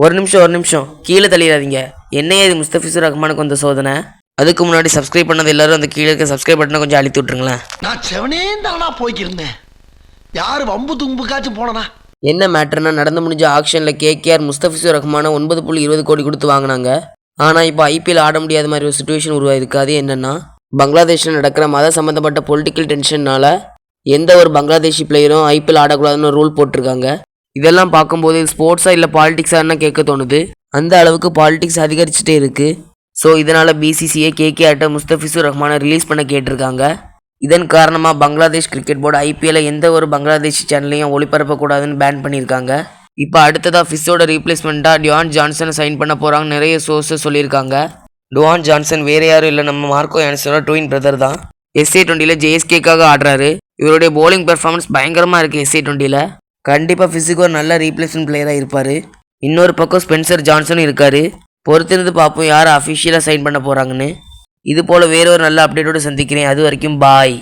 ஒரு நிமிஷம் கீழே தள்ளிடாதீங்க. என்னையே இது முஸ்தபிசுர் ரஹ்மானுக்கு வந்த சோதனை. அதுக்கு முன்னாடி சப்ஸ்கிரைப் பண்ணது எல்லாரும் அந்த கீழே இருக்க சப்ஸ்கிரைப் பட்டனை கொஞ்சம் அழுத்தி விட்டுருங்களேன். நான் செவனே தானா போய்க்கிருந்தேன். யாரு வம்பு தும்புக்காச்சும் போனனா? என்ன மேட்டர்னா, நடந்து முடிஞ்ச ஆக்ஷனில் கேகேஆர் முஸ்தபிசுர் ரஹ்மானை 9.20 கோடி கொடுத்து வாங்கினாங்க. ஆனால் இப்போ ஐபிஎல் ஆட முடியாத மாதிரி ஒரு சுச்சுவேஷன் உருவாயிருக்கு. அது என்னன்னா, பங்களாதேஷில் நடக்கிற மத சம்மந்தப்பட்ட பொலிட்டிக்கல் டென்ஷன்னால எந்த ஒரு பங்களாதேஷி பிளேயரும் ஐபிஎல் ஆடக்கூடாதுன்னு ரூல் போட்டிருக்காங்க. இதெல்லாம் பார்க்கும்போது ஸ்போர்ட்ஸாக இல்லை பாலிடிக்ஸான்னு கேட்க தோணுது. அந்த அளவுக்கு பாலிடிக்ஸ் அதிகரிச்சுட்டே இருக்குது. ஸோ இதனால் பிசிசிஐ கேகேஆர்ட்ட முஸ்தபிசுர் ரஹ்மானை ரிலீஸ் பண்ண கேட்டிருக்காங்க. இதன் காரணமாக பங்களாதேஷ் கிரிக்கெட் போர்டு ஐபிஎல்ல எந்த ஒரு பங்களாதேஷி சேனல்லையும் ஒளிபரப்பக்கூடாதுன்னு பேன் பண்ணியிருக்காங்க. இப்போ அடுத்ததாக ஃபிஷோட ரீப்ளேஸ்மெண்ட்டாக டுவான் ஜான்சனை சைன் பண்ண போகிறாங்கன்னு நிறைய சோர்ஸஸ் சொல்லியிருக்காங்க. டுவான் ஜான்சன் வேறு யாரும் இல்லை, நம்ம மார்க்கோ யான்சனோட ட்வின் பிரதர் தான். SA20 ஜேஎஸ்கேக்காக ஆடுறாரு. இவருடைய போலிங் பெர்ஃபார்மன்ஸ் பயங்கரமாக இருக்குது. SA20 கண்டிப்பாக ஃபிஸுக்கு ஒரு நல்ல ரீப்ளேஸ்மெண்ட் பிளேயராக இருப்பார். இன்னொரு பக்கம் ஸ்பென்சர் ஜான்சனும் இருக்கார். பொறுத்திருந்து பார்ப்போம் யார் அஃபிஷியலாக சைன் பண்ண போகிறாங்கன்னு. இது போல் வேற ஒரு நல்ல அப்டேட்டோடு சந்திக்கிறேன். அது வரைக்கும் பாய்.